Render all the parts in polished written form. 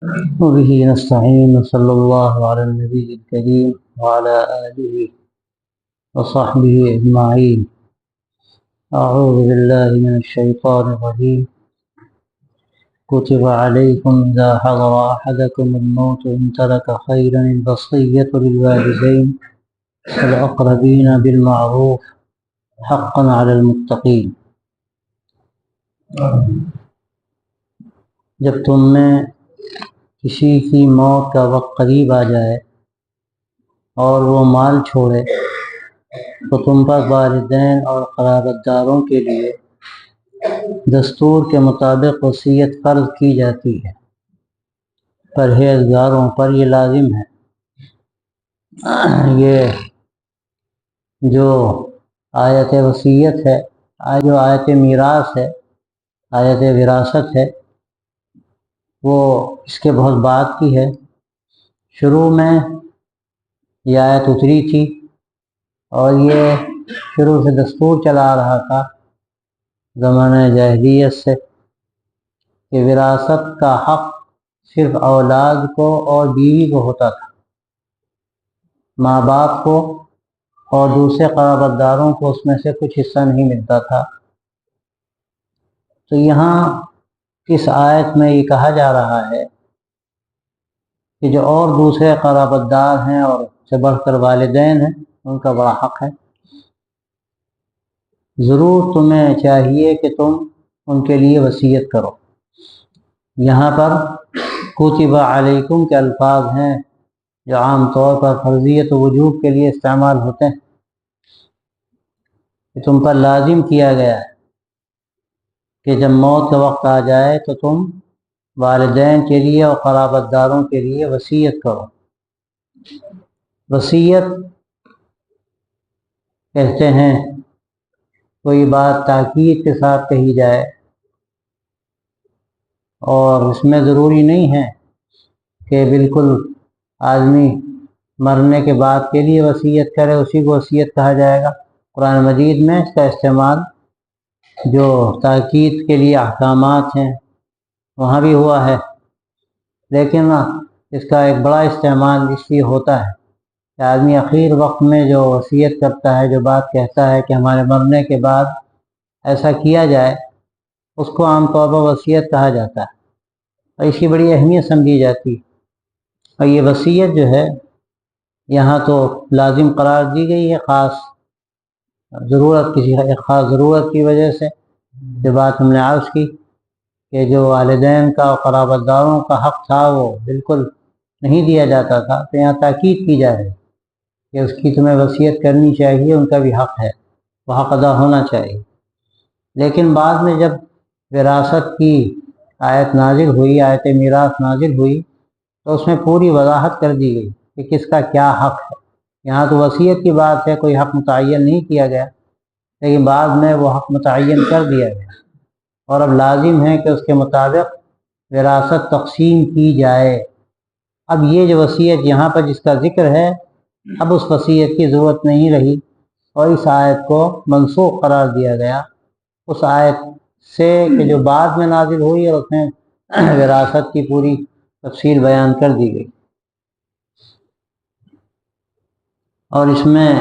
وبه نستعين صلى الله على النبي الكريم وعلى آله وصحبه أجمعين. أعوذ بالله من الشيطان الرجيم. كتب عليكم إذا حضر أحدكم الموت إن ترك خيرا الوصية للوالدين والأقربين بالمعروف حقا على المتقين. جب تم میں کسی کی موت کا وقت قریب آ جائے اور وہ مال چھوڑے تو تم پر والدین اور قرابت داروں کے لیے دستور کے مطابق وصیت فرض کی جاتی ہے. پرہیزگاروں پر یہ لازم ہے. یہ جو آیت وصیت ہے، جو آیت میراث ہے، آیت وراثت ہے، وہ اس کے بہت بعد کی ہے. شروع میں یہ آیت اتری تھی اور یہ شروع سے دستور چلا آ رہا تھا زمانہ جاہلیت سے کہ وراثت کا حق صرف اولاد کو اور بیوی کو ہوتا تھا. ماں باپ کو اور دوسرے قرابت داروں کو اس میں سے کچھ حصہ نہیں ملتا تھا. تو یہاں اس آیت میں یہ کہا جا رہا ہے کہ جو اور دوسرے قرابت دار ہیں اور سے بڑھ کر والدین ہیں ان کا بڑا حق ہے. ضرور تمہیں چاہیے کہ تم ان کے لیے وصیت کرو. یہاں پر کتب علیکم کے الفاظ ہیں جو عام طور پر فرضیت و وجوب کے لیے استعمال ہوتے ہیں کہ تم پر لازم کیا گیا ہے کہ جب موت کا وقت آ جائے تو تم والدین کے لیے اور قرابت داروں کے لیے وصیت کرو. وصیت کہتے ہیں کوئی بات تاکید کے ساتھ کہی جائے اور اس میں ضروری نہیں ہے کہ بالکل آدمی مرنے کے بعد کے لیے وصیت کرے اسی کو وصیت کہا جائے گا. قرآن مجید میں اس کا استعمال جو تاکید کے لیے احکامات ہیں وہاں بھی ہوا ہے، لیکن اس کا ایک بڑا استعمال اس لیے ہوتا ہے کہ آدمی اخیر وقت میں جو وصیت کرتا ہے، جو بات کہتا ہے کہ ہمارے مرنے کے بعد ایسا کیا جائے، اس کو عام طور پر وصیت کہا جاتا ہے اور اس کی بڑی اہمیت سمجھی جاتی ہے. اور یہ وصیت جو ہے یہاں تو لازم قرار دی گئی ہے خاص ضرورت، کسی ایک خاص ضرورت کی وجہ سے. یہ بات ہم نے عرض کی کہ جو والدین کا اور قرابت داروں کا حق تھا وہ بالکل نہیں دیا جاتا تھا، تو یہاں تاکید کی جا رہی ہے کہ اس کی تمہیں وصیت کرنی چاہیے، ان کا بھی حق ہے، وہ حق ادا ہونا چاہیے. لیکن بعد میں جب وراثت کی آیت نازل ہوئی، آیت میراث نازل ہوئی، تو اس میں پوری وضاحت کر دی گئی کہ کس کا کیا حق ہے. یہاں تو وصیت کی بات ہے، کوئی حق متعین نہیں کیا گیا، لیکن بعد میں وہ حق متعین کر دیا گیا اور اب لازم ہے کہ اس کے مطابق وراثت تقسیم کی جائے. اب یہ جو وصیت یہاں پر جس کا ذکر ہے، اب اس وصیت کی ضرورت نہیں رہی اور اس آیت کو منسوخ قرار دیا گیا اس آیت سے کہ جو بعد میں نازل ہوئی اور اس میں وراثت کی پوری تفصیل بیان کر دی گئی. اور اس میں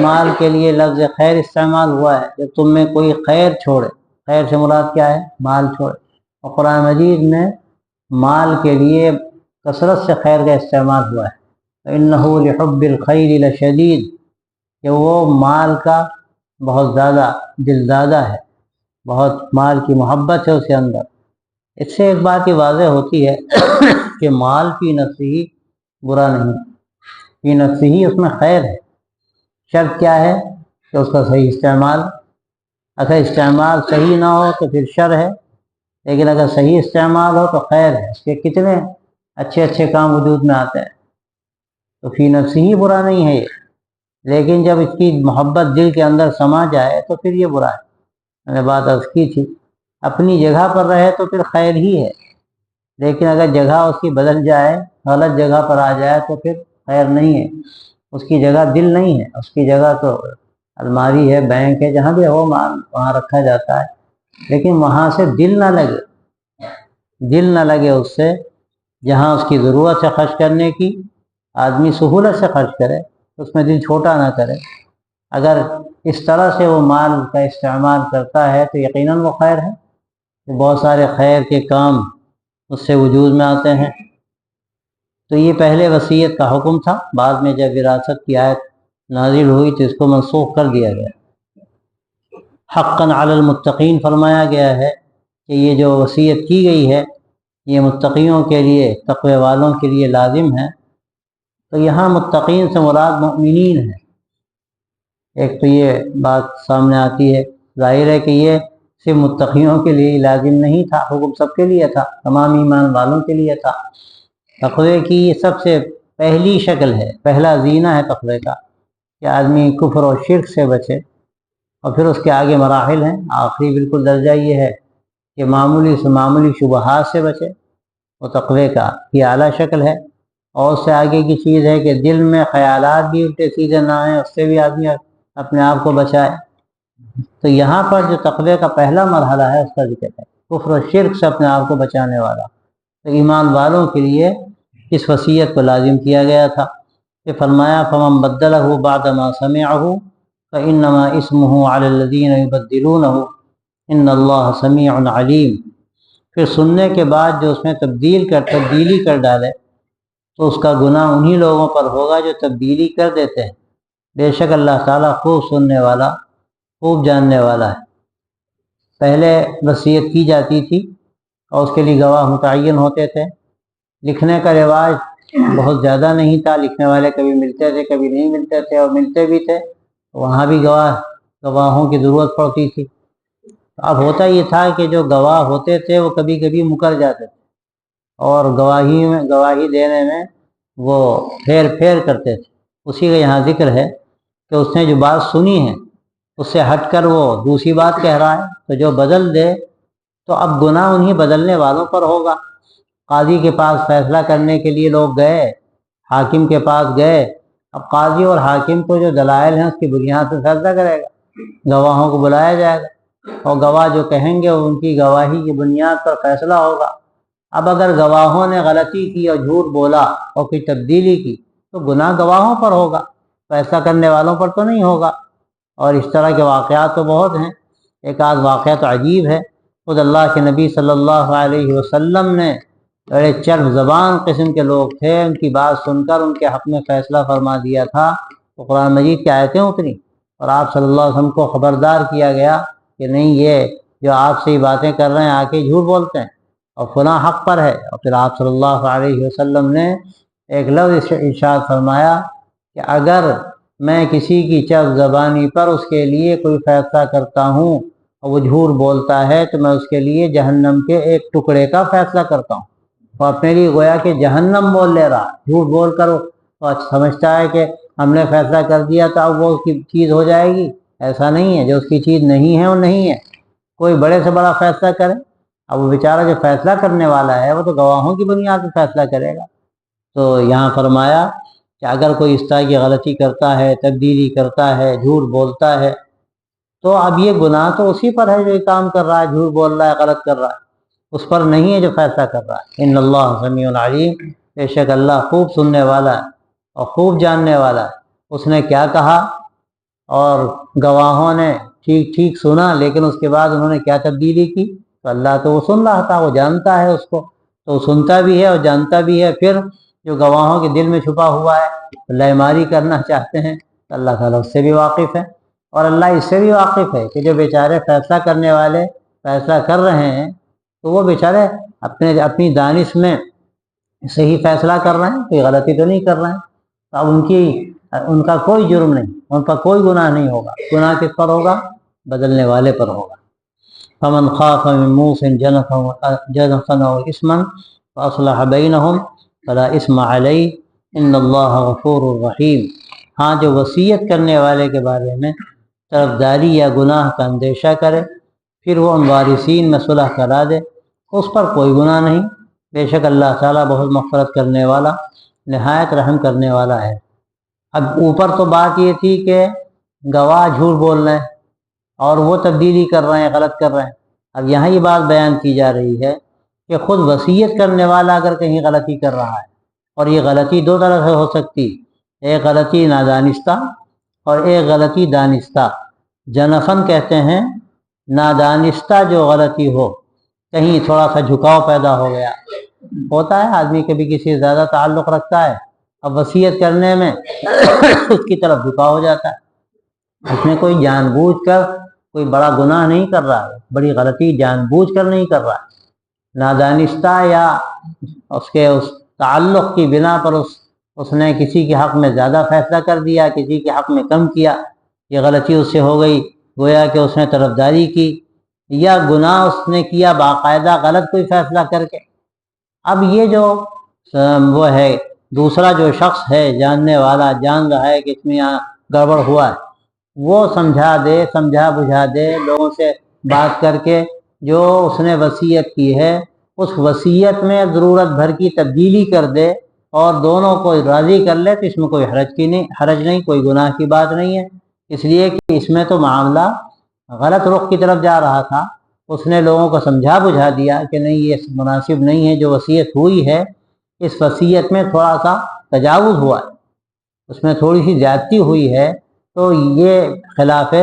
مال کے لیے لفظ خیر استعمال ہوا ہے. جب تم میں کوئی خیر چھوڑے، خیر سے مراد کیا ہے؟ مال چھوڑے. اور قرآن مجید میں مال کے لیے کثرت سے خیر کا استعمال ہوا ہے. اِنَّهُ لِحُبِّ الْخَيْرِ لَشَدِيدٌ کہ وہ مال کا بہت زیادہ دلدادہ ہے، بہت مال کی محبت ہے اس کے اندر. اس سے ایک بات یہ واضح ہوتی ہے کہ مال فی نفسہ ہی برا نہیں، فی نفسہ ہی اس میں خیر ہے. شرط کیا ہے کہ اس کا صحیح استعمال. اگر استعمال صحیح نہ ہو تو پھر شر ہے، لیکن اگر صحیح استعمال ہو تو خیر ہے. اس کے کتنے اچھے اچھے کام وجود میں آتے ہیں، تو فی نفسہ ہی برا نہیں ہے یہ. لیکن جب اس کی محبت دل کے اندر سما جائے تو پھر یہ برا ہے. میں نے بات عرض کی تھی، اپنی جگہ پر رہے تو پھر خیر ہی ہے، لیکن اگر جگہ اس کی بدل جائے، غلط جگہ پر آ جائے تو پھر خیر نہیں ہے. اس کی جگہ دل نہیں ہے، اس کی جگہ تو الماری ہے، بینک ہے، جہاں بھی ہو مال وہاں رکھا جاتا ہے، لیکن وہاں سے دل نہ لگے، دل نہ لگے اس سے، جہاں اس کی ضرورت ہے خرچ کرنے کی آدمی سہولت سے خرچ کرے، اس میں دل چھوٹا نہ کرے۔ اگر اس طرح سے وہ مال کا استعمال کرتا ہے تو یقیناً وہ خیر ہے، بہت سارے خیر کے کام اس سے وجود میں آتے ہیں۔ تو یہ پہلے وصیت کا حکم تھا، بعد میں جب وراثت کی آیت نازل ہوئی تو اس کو منسوخ کر دیا گیا۔ حقاً علی المتقین فرمایا گیا ہے کہ یہ جو وصیت کی گئی ہے یہ متقیوں کے لیے، تقوی والوں کے لیے لازم ہے۔ تو یہاں متقین سے مراد مؤمنین ہے۔ ایک تو یہ بات سامنے آتی ہے، ظاہر ہے کہ یہ صرف متقیوں کے لیے لازم نہیں تھا، حکم سب کے لیے تھا، تمام ایمان والوں کے لیے تھا۔ تقوی کی یہ سب سے پہلی شکل ہے، پہلا زینہ ہے تقوی کا، کہ آدمی کفر و شرک سے بچے، اور پھر اس کے آگے مراحل ہیں۔ آخری بالکل درجہ یہ ہے کہ معمولی سے معمولی شبہات سے بچے، وہ تقوی کا یہ اعلیٰ شکل ہے۔ اور اس سے آگے کی چیز ہے کہ دل میں خیالات بھی الٹے سیدھے نہ آئیں، اس سے بھی آدمی اپنے آپ کو بچائے۔ تو یہاں پر جو تقوی کا پہلا مرحلہ ہے اس کا ذکر ہے، کفر و شرک سے اپنے آپ کو بچانے والا۔ تو ایمان والوں کے لیے اس وصیت کو لازم کیا گیا تھا کہ فرمایا فمن بدلہ بعد ما سمعہ فانما اسمہ علی الذین یبدلونہ ان اللہ سمیع علیم۔ پھر سننے کے بعد جو اس میں تبدیلی کر ڈالے تو اس کا گناہ انہی لوگوں پر ہوگا جو تبدیلی کر دیتے ہیں، بے شک اللہ تعالیٰ خوب سننے والا، خوب جاننے والا ہے۔ پہلے وصیت کی جاتی تھی اور اس کے لیے گواہ متعین ہوتے تھے۔ لکھنے کا رواج بہت زیادہ نہیں تھا، لکھنے والے کبھی ملتے تھے کبھی نہیں ملتے تھے، اور ملتے بھی تھے وہاں بھی گواہوں کی ضرورت پڑتی تھی۔ اب ہوتا یہ تھا کہ جو گواہ ہوتے تھے وہ کبھی کبھی مکر جاتے تھے، اور گواہی دینے میں وہ پھیر کرتے تھے۔ اسی کا یہاں ذکر ہے کہ اس نے جو بات سنی ہے اس سے ہٹ کر وہ دوسری بات کہہ رہا ہے، تو جو بدل دے تو اب گناہ انہی بدلنے والوں پر ہوگا۔ قاضی کے پاس فیصلہ کرنے کے لیے لوگ گئے، حاکم کے پاس گئے، اب قاضی اور حاکم کو جو دلائل ہیں اس کی بنیاد پر فیصلہ کرے گا، گواہوں کو بلایا جائے گا اور گواہ جو کہیں گے ان کی گواہی کی بنیاد پر فیصلہ ہوگا۔ اب اگر گواہوں نے غلطی کی اور جھوٹ بولا اور کوئی تبدیلی کی تو گناہ گواہوں پر ہوگا، فیصلہ کرنے والوں پر تو نہیں ہوگا۔ اور اس طرح کے واقعات تو بہت ہیں۔ ایک آدھ واقعہ تو عجیب ہے، خود اللہ کے نبی صلی اللہ علیہ وسلم نے، بڑے چرب زبان قسم کے لوگ تھے، ان کی بات سن کر ان کے حق میں فیصلہ فرما دیا تھا، تو قرآن مجید کی آیتیں اتری اور آپ صلی اللہ علیہ وسلم کو خبردار کیا گیا کہ نہیں، یہ جو آپ سے یہ باتیں کر رہے ہیں آ کے جھوٹ بولتے ہیں اور فلاں حق پر ہے۔ اور پھر آپ صلی اللہ علیہ وسلم نے ایک لفظ ارشاد فرمایا کہ اگر میں کسی کی چرب زبانی پر اس کے لیے کوئی فیصلہ کرتا ہوں اور وہ جھوٹ بولتا ہے تو میں اس کے لیے جہنم کے ایک ٹکڑے کا فیصلہ کرتا ہوں۔ اور اپنے لیے گویا کہ جہنم بول لے رہا، جھوٹ بول کر وہ سمجھتا ہے کہ ہم نے فیصلہ کر دیا تو اب وہ اس کی چیز ہو جائے گی۔ ایسا نہیں ہے، جو اس کی چیز نہیں ہے وہ نہیں ہے، کوئی بڑے سے بڑا فیصلہ کرے، اب وہ بیچارہ جو فیصلہ کرنے والا ہے وہ تو گواہوں کی بنیاد پر فیصلہ کرے گا۔ تو یہاں فرمایا کہ اگر کوئی اس طرح کی غلطی کرتا ہے، تبدیلی کرتا ہے، جھوٹ بولتا ہے، تو اب یہ گناہ تو اسی پر ہے جو یہ کام کر رہا ہے، جھوٹ بول رہا ہے، غلط کر رہا ہے، اس پر نہیں ہے جو فیصلہ کر رہا ہے۔ ان اللہ سمیع علیم، بے شک اللہ خوب سننے والا ہے اور خوب جاننے والا ہے۔ اس نے کیا کہا اور گواہوں نے ٹھیک ٹھیک سنا، لیکن اس کے بعد انہوں نے کیا تبدیلی کی، تو اللہ تو وہ سن رہا تھا، وہ جانتا ہے اس کو، تو وہ سنتا بھی ہے اور جانتا بھی ہے۔ پھر جو گواہوں کے دل میں چھپا ہوا ہے، اللہ ماری کرنا چاہتے ہیں، تو اللہ تعالیٰ اس سے بھی واقف ہے، اور اللہ اس سے بھی واقف ہے کہ جو بیچارے فیصلہ کرنے والے فیصلہ کر رہے ہیں تو وہ بیچارے اپنی دانش میں صحیح فیصلہ کر رہے ہیں، کوئی غلطی تو نہیں کر رہے ہیں، تو اب ان کا کوئی جرم نہیں، ان پر کوئی گناہ نہیں ہوگا۔ گناہ کس پر ہوگا؟ بدلنے والے پر ہوگا۔ فمن خاف من موص جنفا او اثما فاصلح بینہم فلا اثم علیہ ان اللہ غفور الرحیم۔ ہاں، جو وصیت کرنے والے کے بارے میں طرفداری یا گناہ کا اندیشہ کرے پھر وہ ان وارثین میں صلح کرا دے، اس پر کوئی گناہ نہیں، بے شک اللہ تعالیٰ بہت مغفرت کرنے والا، نہایت رحم کرنے والا ہے۔ اب اوپر تو بات یہ تھی کہ گواہ جھوٹ بول رہے ہیں اور وہ تبدیلی کر رہے ہیں، غلط کر رہے ہیں۔ اب یہاں یہ بات بیان کی جا رہی ہے کہ خود وصیت کرنے والا اگر کہیں غلطی کر رہا ہے، اور یہ غلطی دو طرح سے ہو سکتی، ایک غلطی نادانستہ اور ایک غلطی دانستہ۔ جنفن کہتے ہیں نادانستہ جو غلطی ہو، کہیں تھوڑا سا جھکاؤ پیدا ہو گیا، ہوتا ہے آدمی کبھی کسی سے زیادہ تعلق رکھتا ہے، اب وصیت کرنے میں اس کی طرف جھکاؤ ہو جاتا ہے، اس میں کوئی جان بوجھ کر کوئی بڑا گناہ نہیں کر رہا ہے، بڑی غلطی جان بوجھ کر نہیں کر رہا ہے، نادانستہ یا اس تعلق کی بنا پر اس نے کسی کے حق میں زیادہ فیصلہ کر دیا، کسی کے حق میں کم کیا، یہ غلطی اس سے ہو گئی، گویا کہ اس نے طرفداری کی، یا گناہ اس نے کیا باقاعدہ غلط کوئی فیصلہ کر کے۔ اب یہ جو وہ ہے دوسرا جو شخص ہے جاننے والا، جان رہا ہے کہ اس میں یہاں گڑبڑ ہوا ہے، وہ سمجھا دے، سمجھا بجھا دے، لوگوں سے بات کر کے جو اس نے وصیت کی ہے اس وصیت میں ضرورت بھر کی تبدیلی کر دے اور دونوں کو راضی کر لے، تو اس میں کوئی حرج نہیں، کوئی گناہ کی بات نہیں ہے، اس لیے کہ اس میں تو معاملہ غلط رخ کی طرف جا رہا تھا، اس نے لوگوں کو سمجھا بجھا دیا کہ نہیں یہ مناسب نہیں ہے، جو وصیت ہوئی ہے اس وصیت میں تھوڑا سا تجاوز ہوا ہے، اس میں تھوڑی سی زیادتی ہوئی ہے، تو یہ خلاف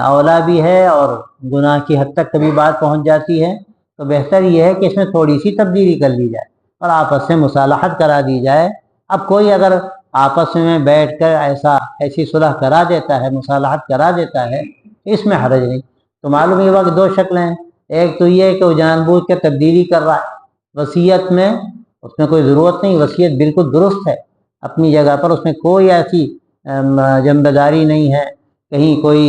اولا بھی ہے اور گناہ کی حد تک کبھی بات پہنچ جاتی ہے، تو بہتر یہ ہے کہ اس میں تھوڑی سی تبدیلی کر لی جائے اور آپس میں مصالحت کرا دی جائے۔ اب کوئی اگر آپس میں بیٹھ کر ایسی صلح کرا دیتا ہے، مصالحت کرا دیتا ہے، اس میں حرج نہیں۔ تو معلوم یہ ہوا کہ دو شکلیں ہیں، ایک تو یہ ہے کہ وہ جان بوجھ کے تبدیلی کر رہا ہے وصیت میں، اس میں کوئی ضرورت نہیں، وصیت بالکل درست ہے اپنی جگہ پر، اس میں کوئی ایسی جنبداری نہیں ہے، کہیں کوئی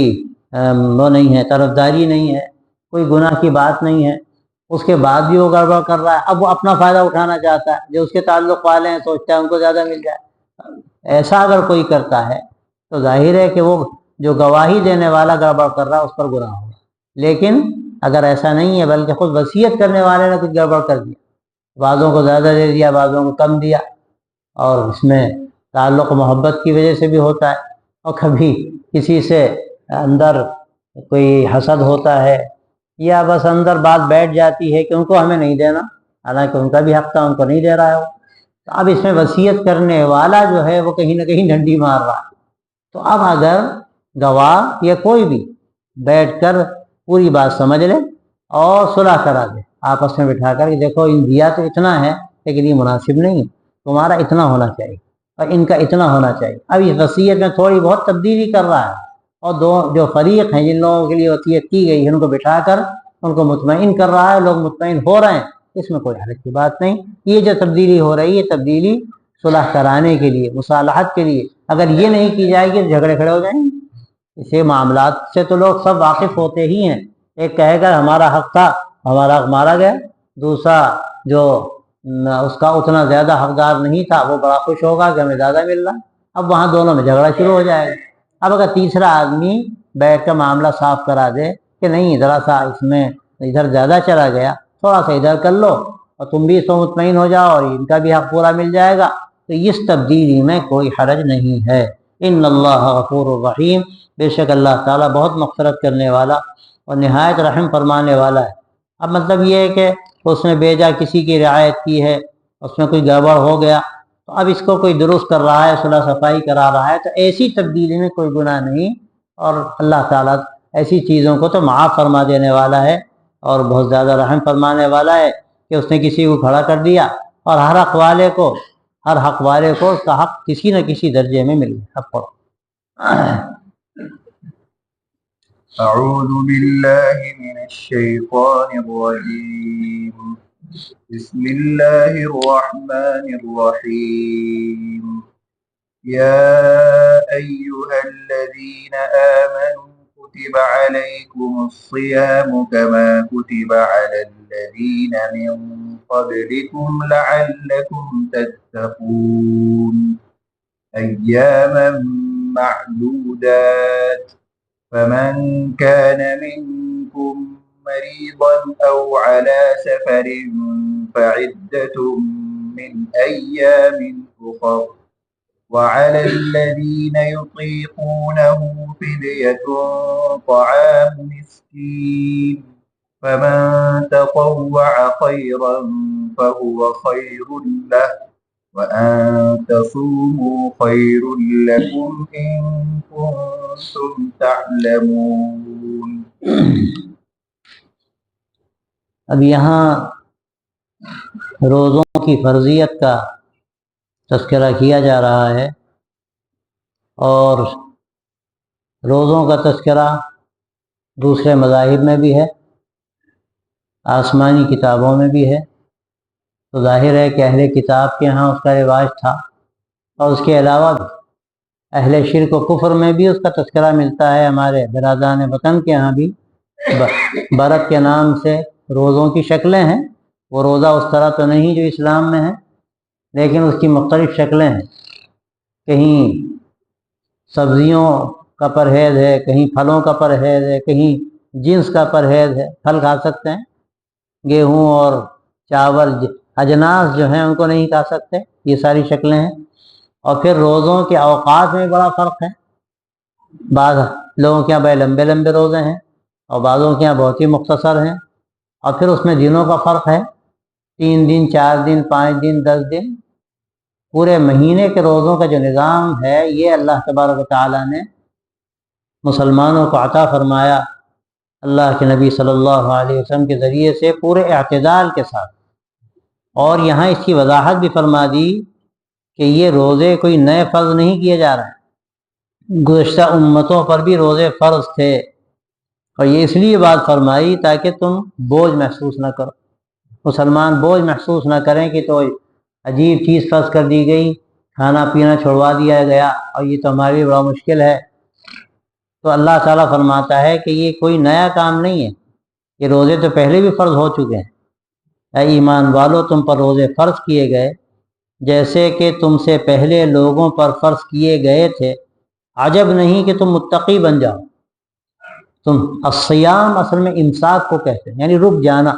وہ نہیں ہے، طرفداری نہیں ہے، کوئی گناہ کی بات نہیں ہے، اس کے بعد بھی وہ گڑبڑ کر رہا ہے، اب وہ اپنا فائدہ اٹھانا چاہتا ہے، جو اس کے تعلق والے ہیں سوچتا ہے ان کو زیادہ مل جائے، ایسا اگر کوئی کرتا ہے تو ظاہر ہے کہ وہ جو گواہی دینے والا گڑبڑ کر رہا ہے اس پر گناہ ہوگا، لیکن اگر ایسا نہیں ہے بلکہ خود وصیت کرنے والے نے کچھ گڑبڑ کر دیا، بعضوں کو زیادہ دے دیا، بعضوں کو کم دیا، اور اس میں تعلق محبت کی وجہ سے بھی ہوتا ہے، اور کبھی کسی سے اندر کوئی حسد ہوتا ہے، یا بس اندر بات بیٹھ جاتی ہے کہ ان کو ہمیں نہیں دینا، حالانکہ ان کا بھی حق تھا، ان کو نہیں دے رہا ہے وہ، تو اب اس میں وصیت کرنے والا جو ہے وہ کہیں نہ کہیں ڈنڈی مار رہا ہے۔ تو اب اگر گواہ یا کوئی بھی بیٹھ کر پوری بات سمجھ لے اور صلح کرا دے آپس میں بٹھا کر کہ دیکھو ان دیا تو اتنا ہے لیکن یہ مناسب نہیں ہے، تمہارا اتنا ہونا چاہیے اور ان کا اتنا ہونا چاہیے، اب اس وصیت میں تھوڑی بہت تبدیلی کر رہا ہے، اور دو جو فریق ہیں جن لوگوں کے لیے وصیت کی گئی ہے ان کو بٹھا کر ان کو مطمئن کر رہا ہے، لوگ مطمئن ہو رہے ہیں، اس میں کوئی حرج کی بات نہیں۔ یہ جو تبدیلی ہو رہی ہے تبدیلی صلح کرانے کے لیے، مصالحت کے لیے، اگر یہ نہیں کی جائے گی تو جھگڑے کھڑے ہو جائیں گے، اسے معاملات سے تو لوگ سب واقف ہوتے ہی ہیں، ایک کہے گا ہمارا حق تھا، ہمارا حق مارا گیا، دوسرا جو اس کا اتنا زیادہ حقدار نہیں تھا وہ بڑا خوش ہوگا کہ ہمیں زیادہ مل رہا، اب وہاں دونوں میں جھگڑا شروع ہو جائے گا۔ اب اگر تیسرا آدمی بیٹھ کر معاملہ صاف کرا دے کہ نہیں ذرا سا اس میں ادھر زیادہ چلا گیا، تھوڑا سا ادھر کر لو اور تم بھی اس کو مطمئن ہو جاؤ اور ان کا بھی حق پورا مل جائے گا، تو اس تبدیلی میں کوئی حرج نہیں ہے۔ ان اللہ غفور الرحیم، بے شک اللہ تعالیٰ بہت مغفرت کرنے والا اور نہایت رحم فرمانے والا ہے۔ اب مطلب یہ ہے کہ اس نے بیجا کسی کی رعایت کی ہے، اس میں کوئی گڑبڑ ہو گیا، تو اب اس کو کوئی درست کر رہا ہے، صلح صفائی کرا رہا ہے، تو ایسی تبدیلی میں کوئی گناہ نہیں، اور اللہ تعالیٰ ایسی چیزوں کو تو معاف فرما دینے والا ہے اور بہت زیادہ رحم فرمانے والا ہے کہ اس نے کسی کو کھڑا کر دیا اور ہر حق والے کو اس کا حق کسی نہ کسی درجے میں مل گیا۔ اب پڑھو۔ أعوذ بالله من الشيطان الرجيم بسم الله الرحمن الرحيم يا أيها الذين آمنوا كتب عليكم الصيام كما كتب على الذين من قبلكم لعلكم تتقون أياما معدودات فمن كان منكم مريضا أو على سفر فعدة من أيام أخر وعلى الذين يطيقونه فدية طعام مسكين فمن تطوع خيرا فهو خير له وأن تصوموا خير لكم إن كنتم تعلمون. اب یہاں روزوں کی فرضیت کا تذکرہ کیا جا رہا ہے، اور روزوں کا تذکرہ دوسرے مذاہب میں بھی ہے، آسمانی کتابوں میں بھی ہے، تو ظاہر ہے کہ اہل کتاب کے ہاں اس کا رواج تھا، اور اس کے علاوہ بھی اہل شرک و کفر میں بھی اس کا تذکرہ ملتا ہے۔ ہمارے برادران وطن کے ہاں بھی برت کے نام سے روزوں کی شکلیں ہیں، وہ روزہ اس طرح تو نہیں جو اسلام میں ہے، لیکن اس کی مختلف شکلیں ہیں۔ کہیں سبزیوں کا پرہیز ہے، کہیں پھلوں کا پرہیز ہے، کہیں جنس کا پرہیز ہے، پھل کھا سکتے ہیں، گیہوں اور چاول اجناس جو ہیں ان کو نہیں کھا سکتے، یہ ساری شکلیں ہیں۔ اور پھر روزوں کے اوقات میں بڑا فرق ہے، بعض لوگوں کے یہاں بڑے لمبے لمبے روزے ہیں اور بعضوں کے یہاں بہت ہی مختصر ہیں، اور پھر اس میں دنوں کا فرق ہے، 3 دن 4 دن 5 دن 10 دن، پورے مہینے کے روزوں کا جو نظام ہے یہ اللہ تبارک و تعالیٰ نے مسلمانوں کو عطا فرمایا اللہ کے نبی صلی اللہ علیہ وسلم کے ذریعے سے پورے اعتدال کے ساتھ۔ اور یہاں اس کی وضاحت بھی فرما دی کہ یہ روزے کوئی نئے فرض نہیں کیے جا رہے ہیں، گزشتہ امتوں پر بھی روزے فرض تھے، اور یہ اس لیے بات فرمائی تاکہ تم بوجھ محسوس نہ کرو، مسلمان بوجھ محسوس نہ کریں کہ تو عجیب چیز فرض کر دی گئی، کھانا پینا چھوڑوا دیا گیا اور یہ تو ہمارے لیے بڑا مشکل ہے۔ تو اللہ تعالیٰ فرماتا ہے کہ یہ کوئی نیا کام نہیں ہے، یہ روزے تو پہلے بھی فرض ہو چکے ہیں۔ اے ایمان والو، تم پر روزے فرض کیے گئے جیسے کہ تم سے پہلے لوگوں پر فرض کیے گئے تھے، عجب نہیں کہ تم متقی بن جاؤ۔ تم الصیام اصل میں امساک کو کہتے ہیں، یعنی رک جانا،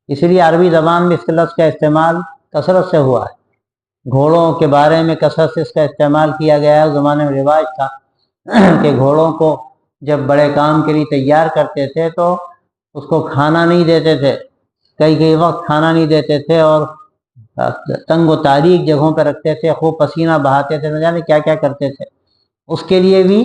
اس لیے عربی زبان میں اس لفظ کا استعمال کثرت سے ہوا ہے۔ گھوڑوں کے بارے میں کثرت سے اس کا استعمال کیا گیا ہے، اس زمانے میں رواج تھا کہ گھوڑوں کو جب بڑے کام کے لیے تیار کرتے تھے تو اس کو کھانا نہیں دیتے تھے، کئی وقت کھانا نہیں دیتے تھے، اور تنگ و تاریک جگہوں پہ رکھتے تھے، خوب پسینہ بہاتے تھے، نہ جانے کیا کیا کرتے تھے، اس کے لیے بھی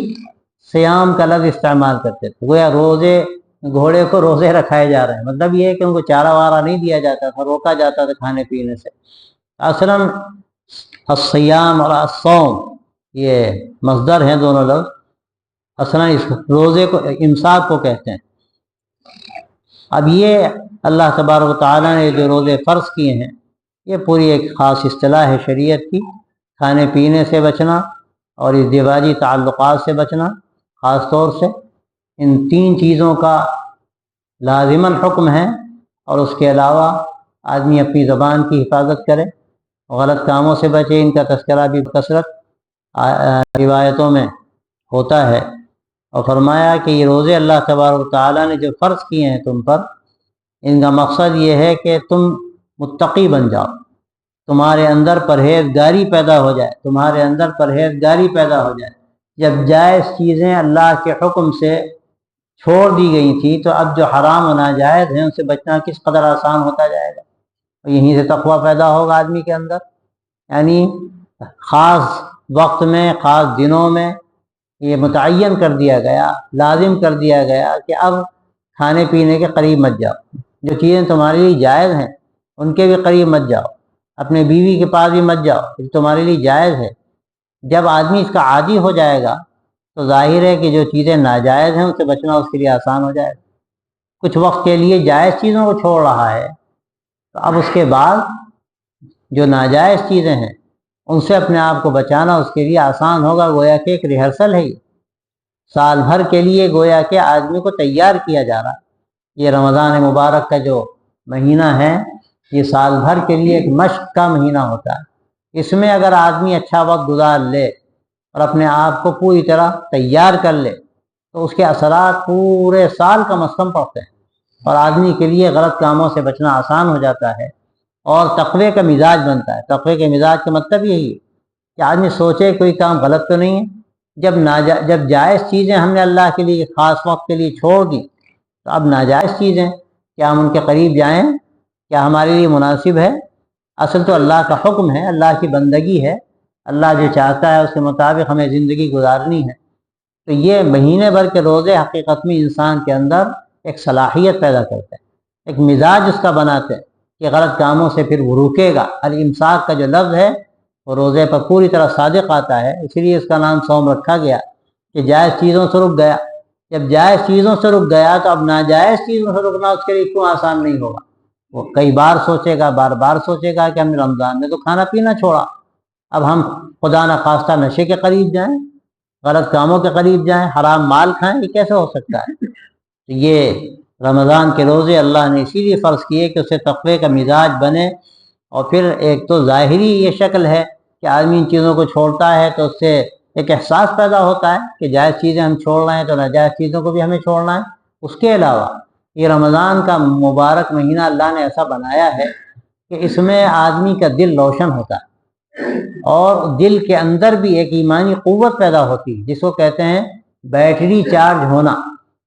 سیام کا لفظ استعمال کرتے تھے، گویا روزے گھوڑے کو روزے رکھائے جا رہے ہیں، مطلب یہ ہے کہ ان کو چارہ وارہ نہیں دیا جاتا تھا، روکا جاتا تھا کھانے پینے سے۔ اصلاً الصیام اور الصوم یہ مصدر ہیں دونوں لفظ، اصلاً اس روزے کو امساک کو کہتے ہیں۔ اب یہ اللہ تبارک و تعالیٰ نے جو روزے فرض کیے ہیں یہ پوری ایک خاص اصطلاح ہے شریعت کی، کھانے پینے سے بچنا اور ازدواجی تعلقات سے بچنا، خاص طور سے ان 3 چیزوں کا لازماً حکم ہے، اور اس کے علاوہ آدمی اپنی زبان کی حفاظت کرے، غلط کاموں سے بچے، ان کا تذکرہ بھی کثرت روایتوں میں ہوتا ہے۔ اور فرمایا کہ یہ روزے اللہ تبارک و تعالیٰ نے جو فرض کیے ہیں تم پر، ان کا مقصد یہ ہے کہ تم متقی بن جاؤ، تمہارے اندر پرہیزگاری پیدا ہو جائے، تمہارے اندر پرہیزگاری پیدا ہو جائے۔ جب جائز چیزیں اللہ کے حکم سے چھوڑ دی گئی تھی تو اب جو حرام و ناجائز ہیں ان سے بچنا کس قدر آسان ہوتا جائے گا، یہیں سے تقویٰ پیدا ہوگا آدمی کے اندر۔ یعنی خاص وقت میں، خاص دنوں میں یہ متعین کر دیا گیا، لازم کر دیا گیا کہ اب کھانے پینے کے قریب مت جاؤ، جو چیزیں تمہارے لیے جائز ہیں ان کے بھی قریب مت جاؤ، اپنے بیوی کے پاس بھی مت جاؤ، جو تمہارے لیے جائز ہے۔ جب آدمی اس کا عادی ہو جائے گا تو ظاہر ہے کہ جو چیزیں ناجائز ہیں ان سے بچنا اس کے لیے آسان ہو جائے گا۔ کچھ وقت کے لیے جائز چیزوں کو چھوڑ رہا ہے تو اب اس کے بعد جو ناجائز چیزیں ہیں ان سے اپنے آپ کو بچانا اس کے لیے آسان ہوگا، گویا کہ ایک ریہرسل ہے، یہ سال بھر کے لیے گویا کہ آدمی کو تیار کیا جا رہا ہے۔ یہ رمضان مبارک کا جو مہینہ ہے یہ سال بھر کے لیے ایک مشق کا مہینہ ہوتا ہے، اس میں اگر آدمی اچھا وقت گزار لے اور اپنے آپ کو پوری طرح تیار کر لے تو اس کے اثرات پورے سال کم از کم پڑتے ہیں، اور آدمی کے لیے غلط کاموں سے بچنا آسان ہو جاتا ہے اور تقوی کا مزاج بنتا ہے۔ تقوی کے مزاج کا مطلب یہی ہے کہ آدمی سوچے کوئی کام غلط تو نہیں ہے، جب جائز چیزیں ہم نے اللہ کے لیے خاص وقت کے لیے چھوڑ دی تو اب ناجائز چیزیں کیا ہم ان کے قریب جائیں؟ کیا ہمارے لیے مناسب ہے؟ اصل تو اللہ کا حکم ہے، اللہ کی بندگی ہے، اللہ جو چاہتا ہے اس کے مطابق ہمیں زندگی گزارنی ہے۔ تو یہ مہینے بھر کے روزے حقیقت میں انسان کے اندر ایک صلاحیت پیدا کرتے ہیں، ایک مزاج اس کا بناتے ہیں کہ غلط کاموں سے پھر وہ رکے گا۔ الامساک کا جو لفظ ہے وہ روزے پر پوری طرح صادق آتا ہے، اسی لیے اس کا نام صوم رکھا گیا کہ جائز چیزوں سے رک گیا۔ جب جائز چیزوں سے رک گیا تو اب ناجائز چیزوں سے رکنا اس کے لیے کیوں آسان نہیں ہوگا؟ وہ کئی بار سوچے گا، بار بار سوچے گا کہ ہم نے رمضان میں تو کھانا پینا چھوڑا، اب ہم خدا نخواستہ نشے کے قریب جائیں، غلط کاموں کے قریب جائیں، حرام مال کھائیں، یہ کیسے ہو سکتا ہے؟ تو یہ رمضان کے روزے اللہ نے اسی لیے فرض کیے کہ اسے تقوی کا مزاج بنے۔ اور پھر ایک تو ظاہری یہ شکل ہے کہ آدمی ان چیزوں کو چھوڑتا ہے تو اس سے ایک احساس پیدا ہوتا ہے کہ جائز چیزیں ہم چھوڑ رہے ہیں تو ناجائز چیزوں کو بھی ہمیں چھوڑنا ہے۔ اس کے علاوہ یہ رمضان کا مبارک مہینہ اللہ نے ایسا بنایا ہے کہ اس میں آدمی کا دل روشن ہوتا ہے اور دل کے اندر بھی ایک ایمانی قوت پیدا ہوتی ہے، جس کو کہتے ہیں بیٹری چارج ہونا۔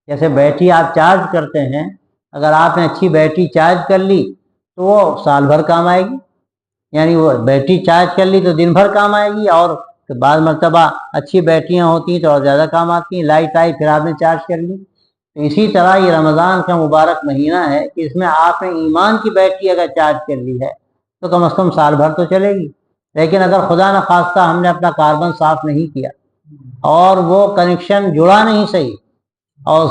جیسے بیٹری آپ چارج کرتے ہیں، اگر آپ نے اچھی بیٹری چارج کر لی تو وہ سال بھر کام آئے گی، یعنی وہ بیٹری چارج کر لی تو دن بھر کام آئے گی، اور بعض مرتبہ اچھی بیٹریاں ہوتی ہیں تو اور زیادہ کام آتی ہیں، لائٹ آئی پھر آپ نے چارج کر لی۔ تو اسی طرح یہ رمضان کا مبارک مہینہ ہے کہ اس میں آپ نے ایمان کی بیٹری اگر چارج کر لی ہے تو کم از کم سال بھر تو چلے گی۔ لیکن اگر خدا نخواستہ ہم نے اپنا کاربن صاف نہیں کیا اور وہ کنیکشن جڑا نہیں صحیح، اور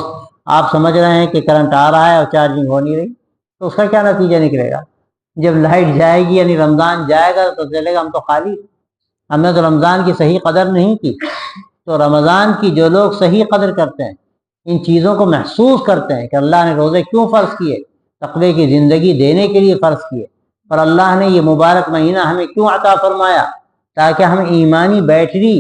آپ سمجھ رہے ہیں کہ کرنٹ آ رہا ہے اور چارجنگ ہو نہیں رہی، تو اس کا کیا نتیجہ نکلے گا؟ جب لائٹ جائے گی یعنی رمضان جائے گا تو چلے گا ہم تو خالی، ہم نے تو رمضان کی صحیح قدر نہیں کی۔ تو رمضان کی جو لوگ صحیح قدر کرتے ہیں، ان چیزوں کو محسوس کرتے ہیں کہ اللہ نے روزے کیوں فرض کیے، تقوی کی زندگی دینے کے لیے فرض کیے، اور اللہ نے یہ مبارک مہینہ ہمیں کیوں عطا فرمایا، تاکہ ہم ایمانی بیٹری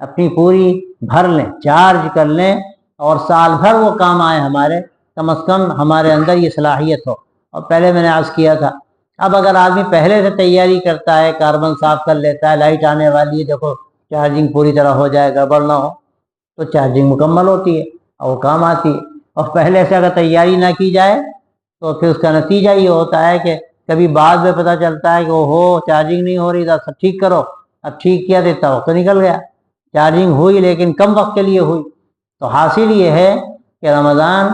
اپنی پوری بھر لیں، چارج کر لیں، اور سال بھر وہ کام آئے ہمارے، کم از کم ہمارے اندر یہ صلاحیت ہو۔ اور پہلے میں نے عرض کیا تھا، اب اگر آدمی پہلے سے تیاری کرتا ہے، کاربن صاف کر لیتا ہے، لائٹ آنے والی ہے، دیکھو چارجنگ پوری طرح ہو جائے، گڑبڑ نہ ہو، تو چارجنگ مکمل ہوتی ہے اور وہ کام آتی ہے۔ اور پہلے سے اگر تیاری نہ کی جائے تو پھر اس کا نتیجہ یہ ہوتا ہے کہ کبھی بعد میں پتہ چلتا ہے کہ وہ چارجنگ نہیں ہو رہی تھا، سب ٹھیک کرو، اب ٹھیک کیا دیتا وقت نکل گیا، چارجنگ ہوئی لیکن کم وقت کے لیے ہوئی۔ تو حاصل یہ ہے کہ رمضان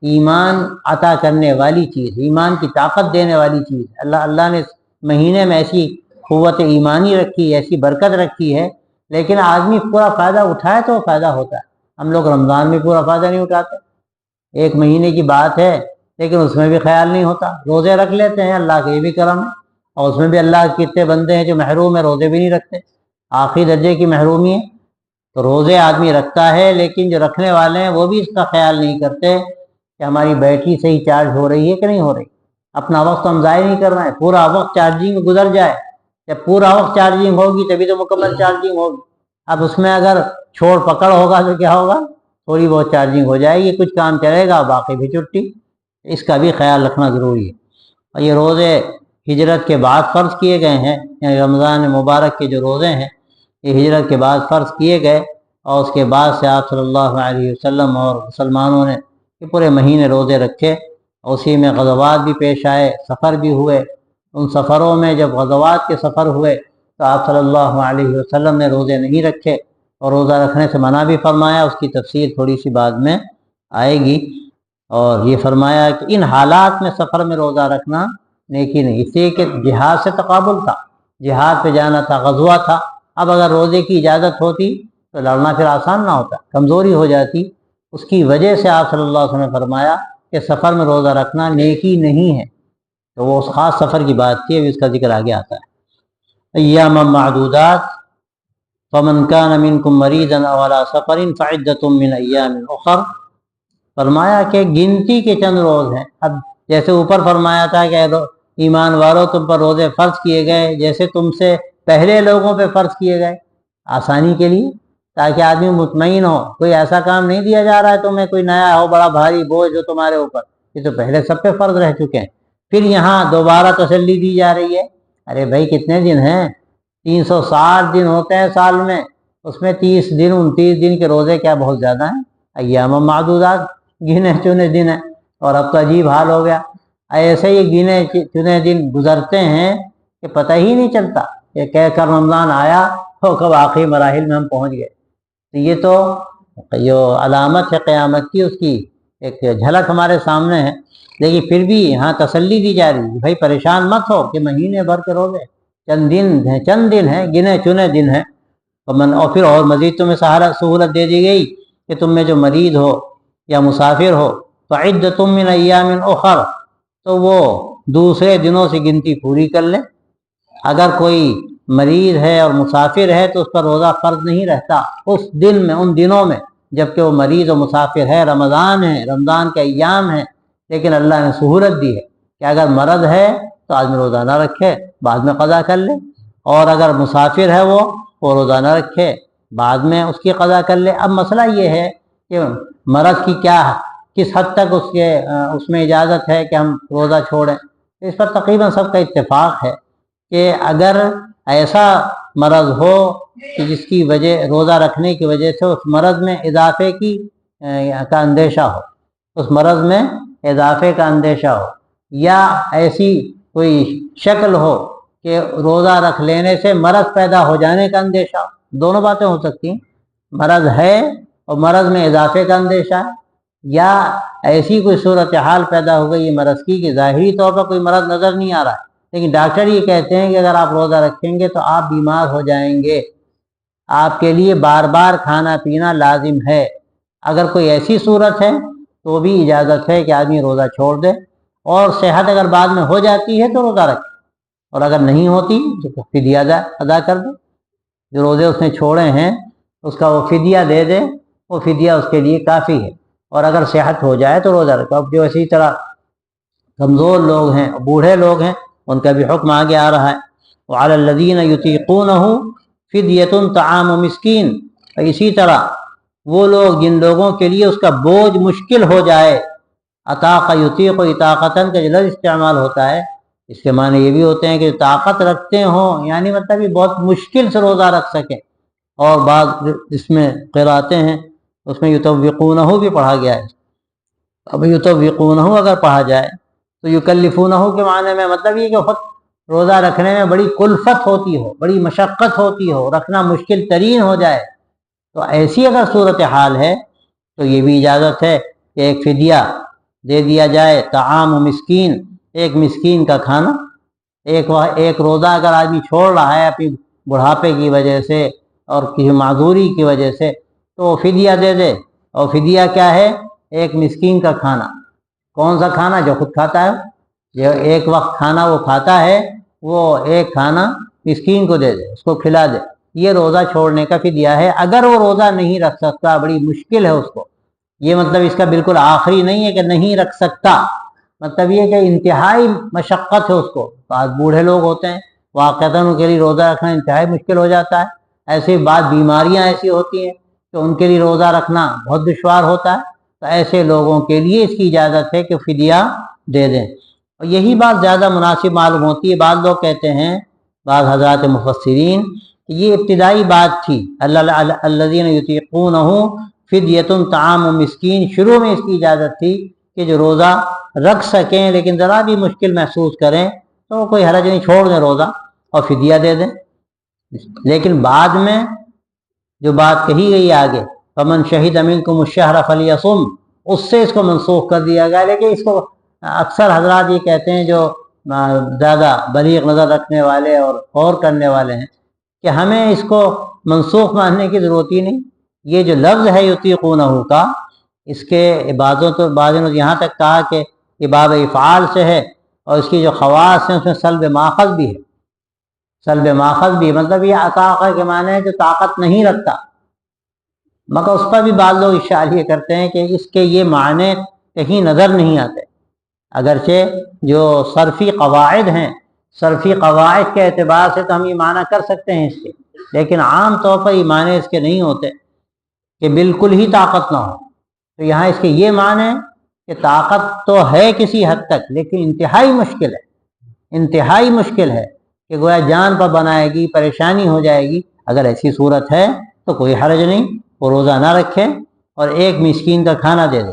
ایمان عطا کرنے والی چیز، ایمان کی طاقت دینے والی چیز، اللہ نے مہینے میں ایسی قوت ایمانی رکھی، ایسی برکت رکھی ہے، لیکن آدمی پورا فائدہ اٹھائے تو فائدہ ہوتا ہے۔ ہم لوگ رمضان میں پورا فائدہ نہیں اٹھاتے، ایک مہینے کی بات ہے لیکن اس میں بھی خیال نہیں ہوتا، روزے رکھ لیتے ہیں، اللہ کے یہ بھی کرم ہے، اور اس میں بھی اللہ کے کتنے بندے ہیں جو محروم ہیں، روزے بھی نہیں رکھتے، آخری درجے کی محرومی ہے۔ تو روزے آدمی رکھتا ہے لیکن جو رکھنے والے ہیں وہ بھی اس کا خیال نہیں کرتے کہ ہماری بیٹری صحیح چارج ہو رہی ہے کہ نہیں ہو رہی، اپنا وقت ہم ضائع نہیں کر رہے ہیں، پورا وقت چارجنگ میں گزر جائے، جب پورا وقت چارجنگ ہوگی تبھی تو مکمل چارجنگ ہوگی۔ اب اس میں اگر چھوڑ پکڑ ہوگا تو کیا ہوگا، تھوڑی بہت چارجنگ ہو جائے گی، کچھ کام چلے گا، باقی بھی چھٹی، اس کا بھی خیال رکھنا ضروری ہے۔ اور یہ روزے ہجرت کے بعد فرض کیے گئے ہیں، یعنی رمضان مبارک کے جو روزے ہیں یہ ہجرت کے بعد فرض کیے گئے، اور اس کے بعد سے آپ صلی اللہ علیہ وسلم اور مسلمانوں نے یہ پورے مہینے روزے رکھے، اور اسی میں غزوات بھی پیش آئے، سفر بھی ہوئے۔ ان سفروں میں جب غزوات کے سفر ہوئے تو آپ صلی اللہ علیہ وسلم نے روزے نہیں رکھے، اور روزہ رکھنے سے منع بھی فرمایا، اس کی تفصیل تھوڑی سی بعد میں آئے گی۔ اور یہ فرمایا کہ ان حالات میں سفر میں روزہ رکھنا نیکی نہیں، اس لیے کہ جہاد سے تقابل تھا، جہاد پہ جانا تھا، غزوہ تھا، اب اگر روزے کی اجازت ہوتی تو لڑنا پھر آسان نہ ہوتا، کمزوری ہو جاتی، اس کی وجہ سے آپ صلی اللہ علیہ وسلم نے فرمایا کہ سفر میں روزہ رکھنا نیکی نہیں ہے۔ تو وہ اس خاص سفر کی بات تھی، اب اس کا ذکر آگے آتا ہے۔ ایام معدودات فمن کان منکم مریضا او علی سفر فعدۃ من ایام اخر، فرمایا کہ گنتی کے چند روز ہیں۔ اب جیسے اوپر فرمایا تھا کہ ایمان والوں تم پر روزے فرض کیے گئے جیسے تم سے پہلے لوگوں پہ فرض کیے گئے، آسانی کے لیے، تاکہ آدمی مطمئن ہو، کوئی ایسا کام نہیں دیا جا رہا ہے تمہیں، کوئی نیا ہو بڑا بھاری بوجھ ہو تمہارے اوپر، یہ تو پہلے سب پہ فرض رہ چکے ہیں، پھر یہاں دوبارہ تسلی دی جا رہی ہے۔ ارے بھائی کتنے دن ہیں، 360 دن ہوتے ہیں سال میں، اس میں 30 دن 29 دن کے روزے کیا بہت زیادہ ہیں؟ ایام معدودات، گنے چنے دن ہیں، اور اب تو عجیب حال ہو گیا، ایسے ہی گنے چنے دن گزرتے ہیں کہ پتہ ہی نہیں چلتا کہ کہہ کر رمضان آیا اور کب آخری مراحل میں ہم پہنچ گئے۔ تو یہ تو جو علامت ہے قیامت کی، اس کی ایک جھلک ہمارے سامنے ہے، لیکن پھر بھی یہاں تسلی دی جا رہی ہے بھائی پریشان مت ہو کہ مہینے بھر کے روزے، چند دن ہیں، گنے چنے دن ہیں۔ اور پھر اور مزید تمہیں سہولت دے دی گئی کہ تم میں جو مریض ہو یا مسافر ہو تو عدۃ من ایام اخر، تو وہ دوسرے دنوں سے گنتی پوری کر لیں۔ اگر کوئی مریض ہے اور مسافر ہے تو اس پر روزہ فرض نہیں رہتا اس دن میں، ان دنوں میں، جبکہ وہ مریض و مسافر ہے، رمضان ہے، رمضان کے ایام ہیں، لیکن اللہ نے سہولت دی ہے کہ اگر مرض ہے تو آدمی روزہ نہ رکھے، بعد میں قضا کر لے، اور اگر مسافر ہے وہ روزہ نہ رکھے، بعد میں اس کی قضا کر لے۔ اب مسئلہ یہ ہے کہ مرض کی کس حد تک اس میں اجازت ہے کہ ہم روزہ چھوڑیں۔ اس پر تقریباً سب کا اتفاق ہے کہ اگر ایسا مرض ہو کہ جس کی وجہ روزہ رکھنے کی وجہ سے اس مرض میں اضافے کا اندیشہ ہو، اس مرض میں اضافے کا اندیشہ ہو، یا ایسی کوئی شکل ہو کہ روزہ رکھ لینے سے مرض پیدا ہو جانے کا اندیشہ ہو، دونوں باتیں ہو سکتی ہیں، مرض ہے اور مرض میں اضافے کا اندیشہ ہے، یا ایسی کوئی صورتحال پیدا ہو گئی مرض کی کہ ظاہری طور پر کوئی مرض نظر نہیں آ رہا ہے، لیکن ڈاکٹر یہ کہتے ہیں کہ اگر آپ روزہ رکھیں گے تو آپ بیمار ہو جائیں گے، آپ کے لیے بار بار کھانا پینا لازم ہے۔ اگر کوئی ایسی صورت ہے تو بھی اجازت ہے کہ آدمی روزہ چھوڑ دے، اور صحت اگر بعد میں ہو جاتی ہے تو روزہ رکھے، اور اگر نہیں ہوتی تو فدیہ ادا کر دے، جو روزے اس نے چھوڑے ہیں اس کا وہ فدیہ دے دے، وہ فدیہ اس کے لیے کافی ہے، اور اگر صحت ہو جائے تو روزہ رکھو۔ اب جو اسی طرح کمزور لوگ ہیں، بوڑھے لوگ ہیں، ان کا بھی حکم آگے آ رہا ہے، وعلی الذین یطیقونہ فدیۃ طعام مسکین، اسی طرح وہ لوگ جن لوگوں کے لیے اس کا بوجھ مشکل ہو جائے، اطاق یطیق اطاقتاً کا جو لفظ استعمال ہوتا ہے، اس کے معنی یہ بھی ہوتے ہیں کہ طاقت رکھتے ہوں، یعنی مطلب یہ بہت مشکل سے روزہ رکھ سکیں، اور بعض اس میں قراتیں ہیں اس میں یطوقونہ بھی پڑھا گیا ہے۔ اب یطوقونہ اگر پڑھا جائے تو یکلفونہ کے معنی میں مطلب یہ کہ خود روزہ رکھنے میں بڑی کلفت ہوتی ہو، بڑی مشقت ہوتی ہو، رکھنا مشکل ترین ہو جائے، تو ایسی اگر صورتحال ہے تو یہ بھی اجازت ہے کہ ایک فدیہ دے دیا جائے، طعام مسکین، ایک مسکین کا کھانا، ایک روزہ اگر آدمی چھوڑ رہا ہے اپنی بڑھاپے کی وجہ سے اور کسی معذوری کی وجہ سے تو وہ فدیہ دے دے، اور فدیہ کیا ہے؟ ایک مسکین کا کھانا۔ کون سا کھانا؟ جو خود کھاتا ہے، جو ایک وقت کھانا وہ کھاتا ہے، وہ ایک کھانا مسکین کو دے دے، اس کو کھلا دے، یہ روزہ چھوڑنے کا فدیہ ہے۔ اگر وہ روزہ نہیں رکھ سکتا، بڑی مشکل ہے اس کو، یہ مطلب اس کا بالکل آخری نہیں ہے کہ نہیں رکھ سکتا، مطلب یہ کہ انتہائی مشقت ہے اس کو۔ بعض بوڑھے لوگ ہوتے ہیں واقعتاً ان کے لیے روزہ رکھنا انتہائی مشکل ہو جاتا ہے، ایسی بعض بیماریاں ایسی ہوتی ہیں کہ ان کے لیے روزہ رکھنا بہت دشوار ہوتا ہے، تو ایسے لوگوں کے لیے اس کی اجازت ہے کہ فدیہ دے دیں، اور یہی بات زیادہ مناسب معلوم ہوتی ہے۔ بعض لوگ کہتے ہیں، بعض حضرات مفسرین، کہ یہ ابتدائی بات تھی، الذین یطیقونہ فدیۃ طعام مسکین، شروع میں اس کی اجازت تھی کہ جو روزہ رکھ سکیں لیکن ذرا بھی مشکل محسوس کریں تو کوئی حرج نہیں، چھوڑ دیں روزہ اور فدیہ دے دیں، لیکن بعد میں جو بات کہی گئی آگے، فمن شہد منکم الشہر فلیصم، اس سے اس کو منسوخ کر دیا گیا۔ لیکن اس کو اکثر حضرات یہ کہتے ہیں جو زیادہ بلیغ نظر رکھنے والے اور غور کرنے والے ہیں کہ ہمیں اس کو منسوخ ماننے کی ضرورت ہی نہیں، یہ جو لفظ ہے یطیقونہ کا، اس کے بعض نے یہاں تک کہا کہ یہ باب افعال سے ہے، اور اس کی جو خواص ہیں اس میں سلب ماخذ بھی ہے، سلب ماخذ بھی، مطلب یہ اطاقہ کے معنی ہے جو طاقت نہیں رکھتا، مگر اس پر بھی بعض لوگ اشارہ کرتے ہیں کہ اس کے یہ معنی کہیں نظر نہیں آتے، اگرچہ جو صرفی قواعد ہیں، صرفی قواعد کے اعتبار سے تو ہم یہ معنی کر سکتے ہیں اس کے، لیکن عام طور پر یہ معنی اس کے نہیں ہوتے کہ بالکل ہی طاقت نہ ہو، تو یہاں اس کے یہ معنی کہ طاقت تو ہے کسی حد تک لیکن انتہائی مشکل ہے، انتہائی مشکل ہے کہ گویا جان پر بنائے گی، پریشانی ہو جائے گی۔ اگر ایسی صورت ہے تو کوئی حرج نہیں، وہ روزہ نہ رکھے اور ایک مسکین کا کھانا دے دے۔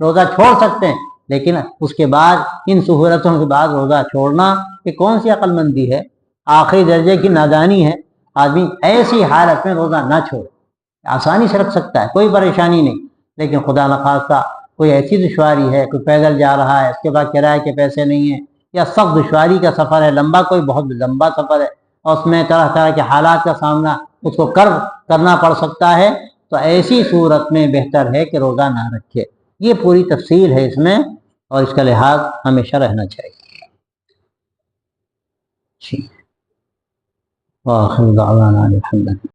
روزہ چھوڑ سکتے ہیں، لیکن اس کے بعد ان سہولتوں کے بعد روزہ چھوڑنا یہ کون سی عقل مندی ہے، آخری درجے کی نادانی ہے۔ آدمی ایسی حالت میں روزہ نہ چھوڑے، آسانی سے رکھ سکتا ہے، کوئی پریشانی نہیں، لیکن خدا نخواستہ کوئی ایسی دشواری ہے، کوئی پیدل جا رہا ہے، اس کے بعد کرائے کے پیسے نہیں ہیں، یا سخت دشواری کا سفر ہے، لمبا کوئی بہت لمبا سفر ہے اور اس میں طرح طرح کے حالات کا سامنا اس کو کرنا پڑ سکتا ہے، تو ایسی صورت میں بہتر ہے کہ روزہ نہ رکھے۔ یہ پوری تفصیل ہے اس میں، اور اس کا لحاظ ہمیشہ رہنا چاہیے۔ ٹھیک ہے، وآخر دعوانا الحمد للہ۔